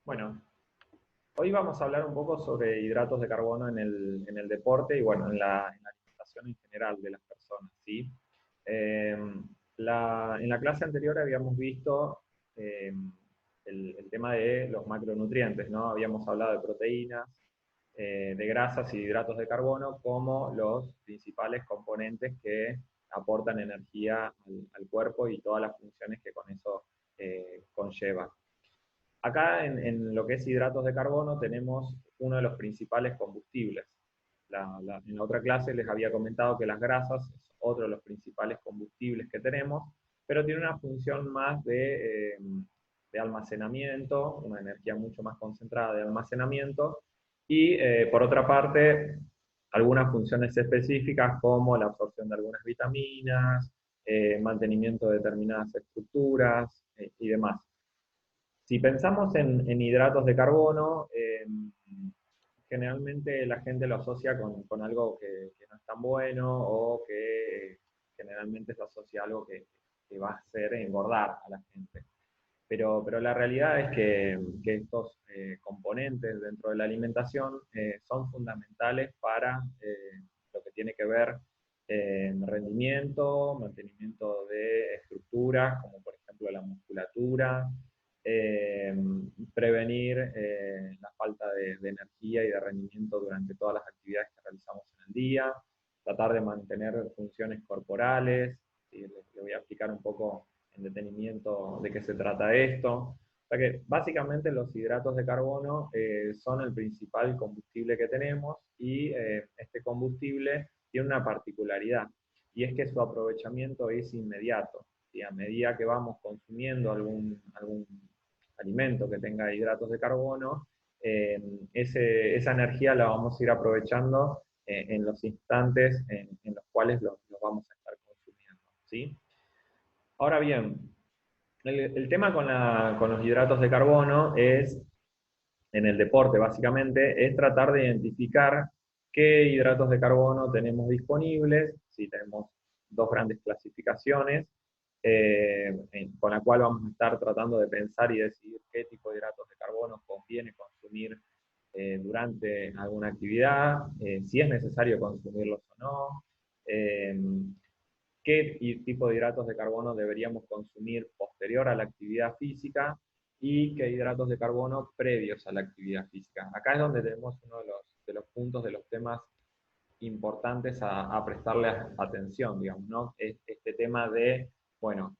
Bueno, hoy vamos a hablar un poco sobre hidratos de carbono en el deporte y bueno, en la alimentación en general de las personas, ¿sí? Eh, en la clase anterior habíamos visto eh, el tema de los macronutrientes, ¿no? Habíamos hablado de proteínas, de grasas y de hidratos de carbono como los principales componentes que aportan energía al cuerpo y todas las funciones que con eso conlleva. Acá en lo que es hidratos de carbono tenemos uno de los principales combustibles. En la otra clase les había comentado que las grasas es otro de los principales combustibles que tenemos, pero tiene una función más de almacenamiento, una energía mucho más concentrada de almacenamiento, y por otra parte, algunas funciones específicas como la absorción de algunas vitaminas, mantenimiento de determinadas estructuras y demás. Si pensamos en hidratos de carbono, generalmente la gente lo asocia con algo que no es tan bueno o que generalmente se asocia a algo que va a hacer engordar a la gente. Pero la realidad es que estos componentes dentro de la alimentación son fundamentales para lo que tiene que ver rendimiento, mantenimiento de estructuras, como por ejemplo la musculatura, eh, prevenir la falta de energía y de rendimiento durante todas las actividades que realizamos en el día, tratar de mantener funciones corporales, y le voy a explicar un poco en detenimiento de qué se trata esto. O sea que básicamente los hidratos de carbono son el principal combustible que tenemos y este combustible tiene una particularidad y es que su aprovechamiento es inmediato. Y a medida que vamos consumiendo algún alimento que tenga hidratos de carbono, esa energía la vamos a ir aprovechando en los instantes en los cuales los vamos a estar consumiendo, ¿sí? Ahora bien, el tema con los hidratos de carbono es, en el deporte básicamente, es tratar de identificar qué hidratos de carbono tenemos disponibles, si tenemos dos grandes clasificaciones, con la cual vamos a estar tratando de pensar y decidir qué tipo de hidratos de carbono conviene consumir durante alguna actividad, si es necesario consumirlos o no, eh, qué tipo de hidratos de carbono deberíamos consumir posterior a la actividad física y qué hidratos de carbono previos a la actividad física. Acá es donde tenemos uno de los puntos, de los temas importantes a prestarle atención, digamos, ¿no? Este tema de, bueno,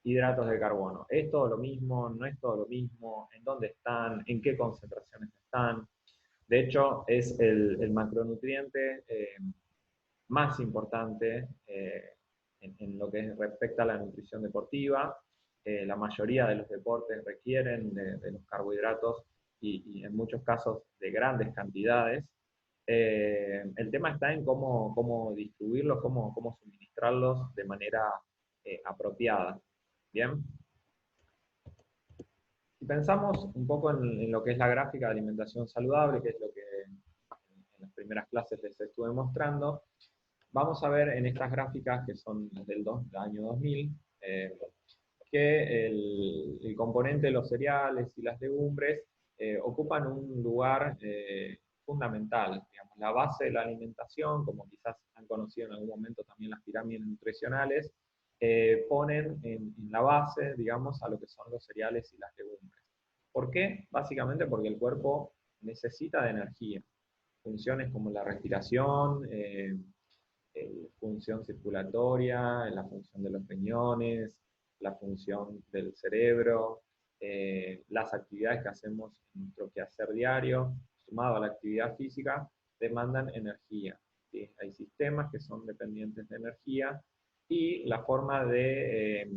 hidratos de carbono. ¿Es todo lo mismo? ¿No es todo lo mismo? ¿En dónde están? ¿En qué concentraciones están? De hecho, es el macronutriente más importante en lo que respecta a la nutrición deportiva. La mayoría de los deportes requieren de los carbohidratos y en muchos casos de grandes cantidades. El tema está en cómo distribuirlos, cómo suministrarlos de manera apropiada. Bien, si pensamos un poco en lo que es la gráfica de alimentación saludable, que es lo que en las primeras clases les estuve mostrando, vamos a ver en estas gráficas que son del año 2000, que el componente de los cereales y las legumbres ocupan un lugar fundamental. Digamos, la base de la alimentación, como quizás han conocido en algún momento también las pirámides nutricionales, ponen en la base, digamos, a lo que son los cereales y las legumbres. ¿Por qué? Básicamente porque el cuerpo necesita de energía. Funciones como la respiración, función circulatoria, la función de los riñones, la función del cerebro, las actividades que hacemos en nuestro quehacer diario, sumado a la actividad física, demandan energía. ¿Sí? Hay sistemas que son dependientes de energía y la forma de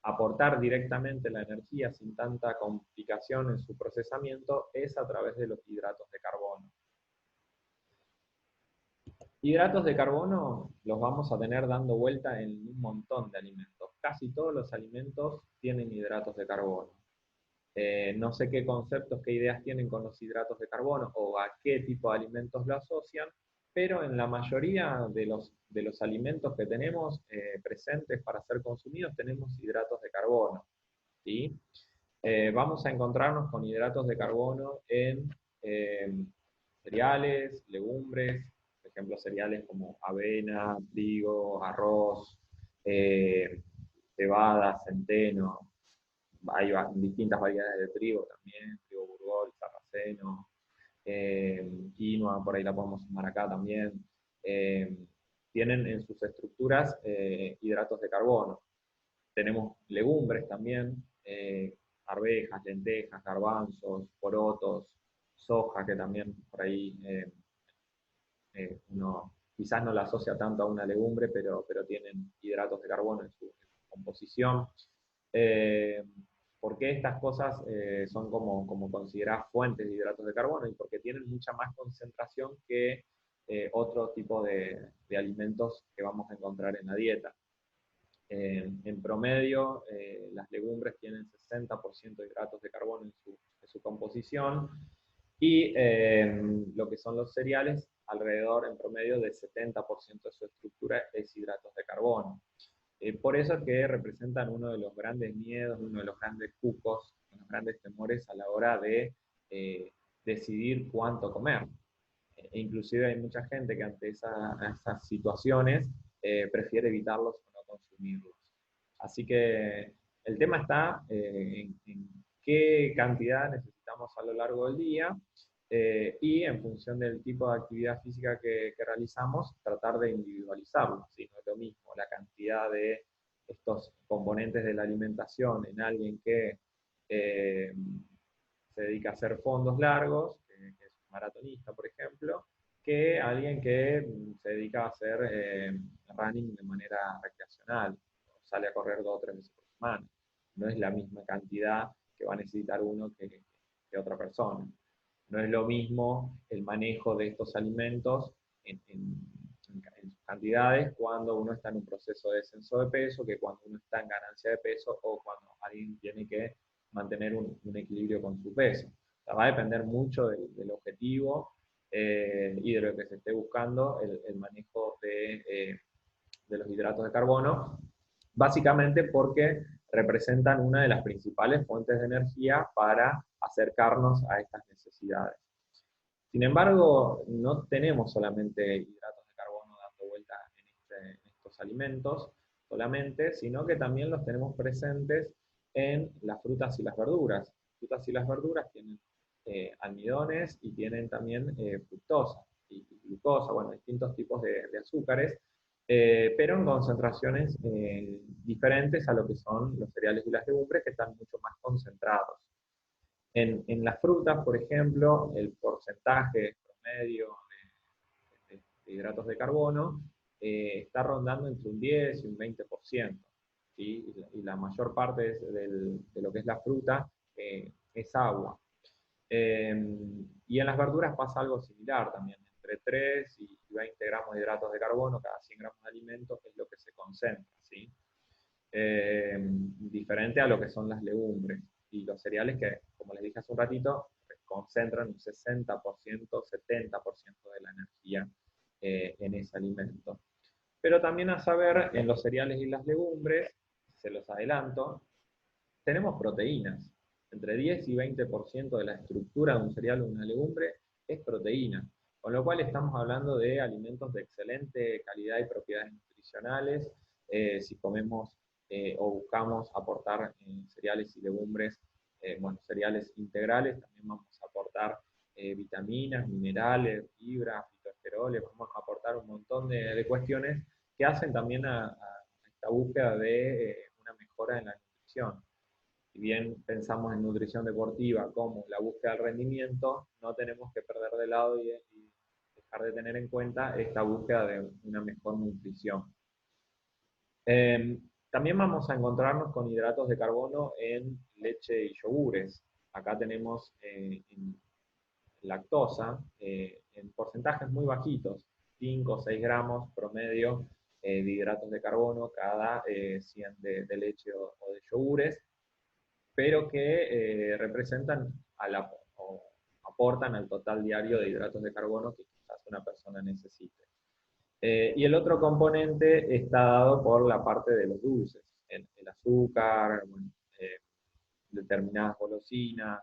aportar directamente la energía sin tanta complicación en su procesamiento es a través de los hidratos de carbono. Hidratos de carbono los vamos a tener dando vuelta en un montón de alimentos. Casi todos los alimentos tienen hidratos de carbono. No sé qué conceptos, qué ideas tienen con los hidratos de carbono o a qué tipo de alimentos lo asocian, pero en la mayoría de los alimentos que tenemos presentes para ser consumidos tenemos hidratos de carbono. ¿Sí? Vamos a encontrarnos con hidratos de carbono en eh, cereales, legumbres, por ejemplo, cereales como avena, trigo, arroz, eh, cebada, centeno. Hay distintas variedades de trigo también, trigo burgol, sarraceno, quinoa, por ahí la podemos sumar acá también. Eh, Tienen en sus estructuras hidratos de carbono. Tenemos legumbres también, arvejas, lentejas, garbanzos, porotos, soja, que también por ahí uno quizás no la asocia tanto a una legumbre, pero tienen hidratos de carbono en su composición. Eh, ¿Por qué estas cosas son como consideradas fuentes de hidratos de carbono? Y porque tienen mucha más concentración que otro tipo de alimentos que vamos a encontrar en la dieta. En promedio, las legumbres tienen 60% de hidratos de carbono en su composición y lo que son los cereales, alrededor en promedio del 70% de su estructura es hidratos de carbono. Por eso es que representan uno de los grandes miedos, uno de los grandes cucos, los grandes temores a la hora de decidir cuánto comer. Inclusive hay mucha gente que ante esas situaciones prefiere evitarlos o no consumirlos. Así que el tema está en qué cantidad necesitamos a lo largo del día y en función del tipo de actividad física que realizamos, tratar de individualizarlo. ¿Sí? No es lo mismo la cantidad de estos componentes de la alimentación en alguien que eh, se dedica a hacer fondos largos, que es un maratonista, por ejemplo, que alguien que se dedica a hacer running de manera recreacional, sale a correr 2 o 3 veces por semana. No es la misma cantidad que va a necesitar uno que otra persona. No es lo mismo el manejo de estos alimentos en sus cantidades cuando uno está en un proceso de descenso de peso que cuando uno está en ganancia de peso o cuando alguien tiene que mantener un equilibrio con su peso. O sea, va a depender mucho del objetivo y de lo que se esté buscando el manejo de los hidratos de carbono, básicamente porque representan una de las principales fuentes de energía para acercarnos a estas necesidades. Sin embargo, no tenemos solamente hidratos de carbono dando vueltas en estos alimentos solamente, sino que también los tenemos presentes en las frutas y las verduras. Las frutas y las verduras tienen almidones y tienen también fructosa y glucosa, bueno, distintos tipos de azúcares, pero en concentraciones diferentes a lo que son los cereales y las legumbres, que están mucho más concentrados. En las frutas, por ejemplo, el porcentaje promedio de hidratos de carbono está rondando entre un 10 y un 20%. ¿Sí? Y la mayor parte de lo que es la fruta es agua. Y en las verduras pasa algo similar también, entre 3 y 20 gramos de hidratos de carbono cada 100 gramos de alimento es lo que se concentra, ¿sí? Diferente a lo que son las legumbres y los cereales que, como les dije hace un ratito, concentran un 60%, 70% de la energía en ese alimento. Pero también a saber, en los cereales y las legumbres, se los adelanto, tenemos proteínas. Entre 10 y 20% de la estructura de un cereal o una legumbre es proteína, con lo cual estamos hablando de alimentos de excelente calidad y propiedades nutricionales. Si comemos o buscamos aportar cereales y legumbres, bueno, cereales integrales, también vamos a aportar vitaminas, minerales, fibras, fitoesteroles, vamos a aportar un montón de cuestiones que hacen también a esta búsqueda de una mejora en la nutrición. Si bien pensamos en nutrición deportiva como la búsqueda del rendimiento, no tenemos que perder de lado y dejar de tener en cuenta esta búsqueda de una mejor nutrición. Eh, También vamos a encontrarnos con hidratos de carbono en leche y yogures. Acá tenemos lactosa en porcentajes muy bajitos, 5 o 6 gramos promedio de hidratos de carbono cada 100 de leche o de yogures, pero que representan o aportan al total diario de hidratos de carbono que quizás una persona necesite. Y el otro componente está dado por la parte de los dulces, el azúcar, bueno, determinadas golosinas,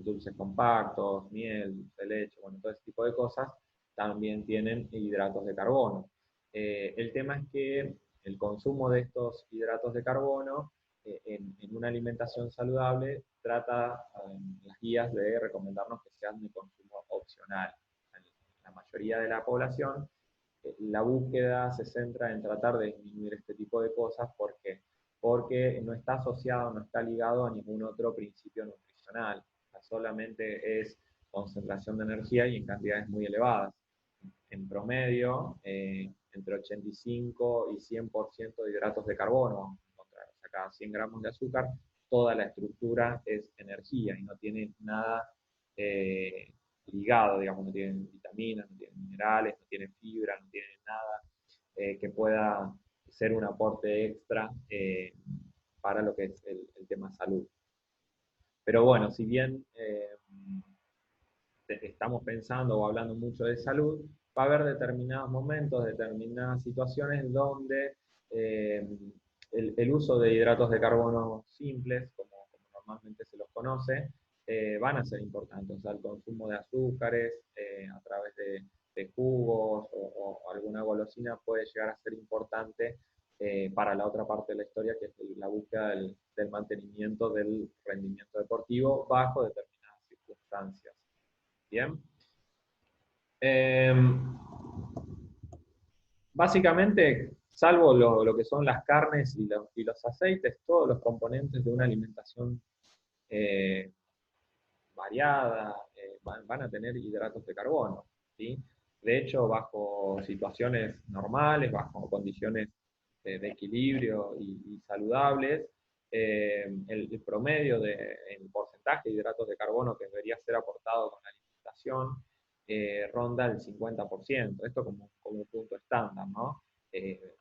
dulces compactos, miel, dulce de leche, bueno, todo ese tipo de cosas, también tienen hidratos de carbono. El tema es que el consumo de estos hidratos de carbono en una alimentación saludable trata las guías de recomendarnos que sean de consumo opcional. En la mayoría de la población, la búsqueda se centra en tratar de disminuir este tipo de cosas. ¿Por qué? Porque no está asociado, no está ligado a ningún otro principio nutricional. O sea, solamente es concentración de energía y en cantidades muy elevadas. En promedio, entre 85 y 100% de hidratos de carbono. O sea, cada 100 gramos de azúcar, toda la estructura es energía y no tiene nada ligado, digamos, no tiene vitaminas, no tiene minerales, no tiene fibra, no tiene nada que pueda ser un aporte extra para lo que es el tema salud. Pero bueno, si bien estamos pensando o hablando mucho de salud, va a haber determinados momentos, determinadas situaciones donde eh, el uso de hidratos de carbono simples, como normalmente se los conoce, van a ser importantes. O sea, el consumo de azúcares a través de jugos o alguna golosina puede llegar a ser importante para la otra parte de la historia, que es la búsqueda del mantenimiento del rendimiento deportivo bajo determinadas circunstancias. Bien. Eh, Básicamente, salvo lo que son las carnes y los aceites, todos los componentes de una alimentación eh, variada van a tener hidratos de carbono, ¿sí? De hecho, bajo situaciones normales, bajo condiciones de equilibrio y saludables, el promedio el porcentaje de hidratos de carbono que debería ser aportado con la alimentación ronda el 50%. Esto como un punto estándar, ¿no?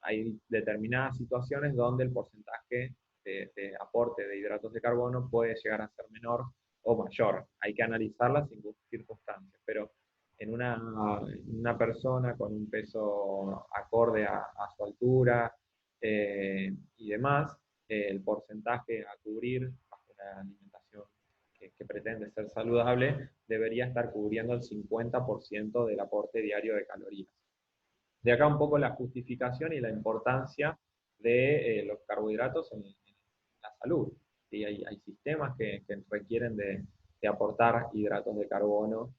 Hay determinadas situaciones donde el porcentaje de aporte de hidratos de carbono puede llegar a ser menor o mayor. Hay que analizar las circunstancias, pero en una persona con un peso acorde a su altura y demás, el porcentaje a cubrir bajo una alimentación que pretende ser saludable debería estar cubriendo el 50% del aporte diario de calorías. De acá un poco la justificación y la importancia de los carbohidratos en la salud. ¿Sí? Hay sistemas que requieren de aportar hidratos de carbono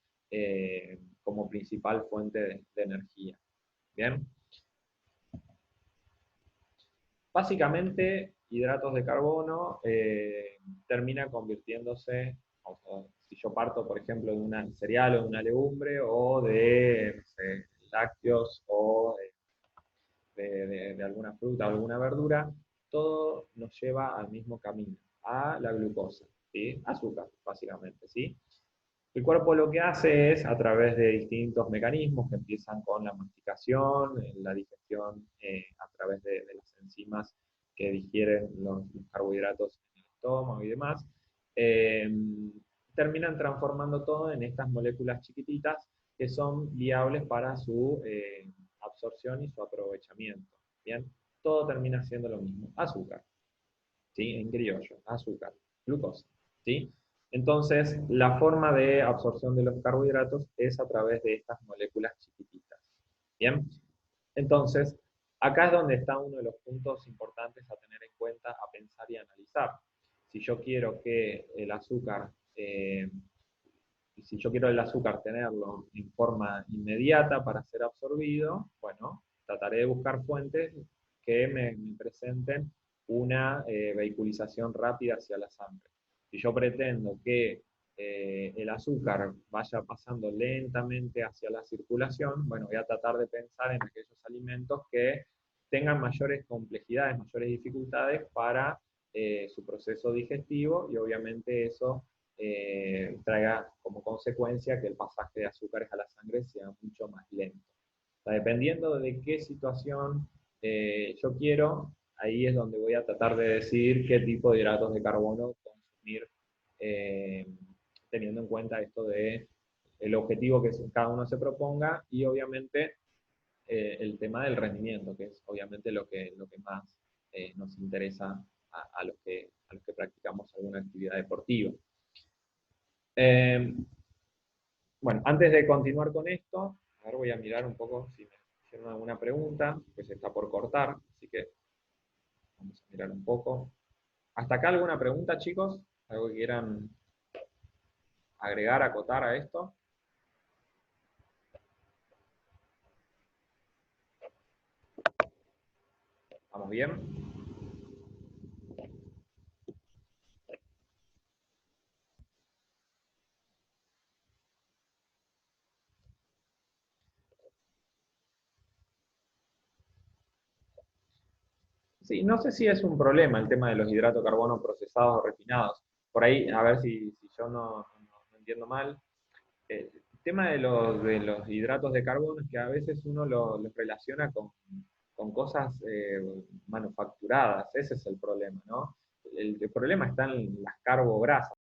como principal fuente de energía. Bien. Básicamente, hidratos de carbono termina convirtiéndose, o sea, si yo parto, por ejemplo, de un cereal o de una legumbre, o de no sé, lácteos o de alguna fruta o alguna verdura, todo nos lleva al mismo camino, a la glucosa, ¿sí? Azúcar, básicamente, ¿sí? El cuerpo lo que hace es, a través de distintos mecanismos que empiezan con la masticación, la digestión a través de las enzimas que digieren los carbohidratos en el estómago y demás, eh, terminan transformando todo en estas moléculas chiquititas que son viables para su absorción y su aprovechamiento. ¿Bien? Todo termina siendo lo mismo, azúcar, ¿sí? En criollo, azúcar, glucosa, ¿sí? Entonces, la forma de absorción de los carbohidratos es a través de estas moléculas chiquititas. ¿Bien? Entonces, acá es donde está uno de los puntos importantes a tener en cuenta, a pensar y a analizar. Si yo quiero que el azúcar, si yo quiero el azúcar tenerlo en forma inmediata para ser absorbido, bueno, trataré de buscar fuentes que me presenten una vehiculización rápida hacia la sangre. Si yo pretendo que el azúcar vaya pasando lentamente hacia la circulación, bueno, voy a tratar de pensar en aquellos alimentos que tengan mayores complejidades, mayores dificultades para su proceso digestivo y obviamente eso traiga como consecuencia que el pasaje de azúcares a la sangre sea mucho más lento. O sea, dependiendo de qué situación yo quiero, ahí es donde voy a tratar de decidir qué tipo de hidratos de carbono consumir, eh, teniendo en cuenta esto de el objetivo que cada uno se proponga y obviamente el tema del rendimiento, que es obviamente lo que más nos interesa a los que practican. alguna actividad deportiva. Bueno, antes de continuar con esto, a ver, voy a mirar un poco si me hicieron alguna pregunta, pues está por cortar, así que vamos a mirar un poco. ¿Hasta acá alguna pregunta, chicos? ¿Algo que quieran agregar, acotar a esto? ¿Vamos bien? Sí, no sé si es un problema el tema de los hidratos de carbono procesados o refinados. Por ahí, a ver si yo no entiendo mal. El tema de los hidratos de carbono es que a veces uno los relaciona con cosas manufacturadas. Ese es el problema, ¿no? El problema está en las carbograsas.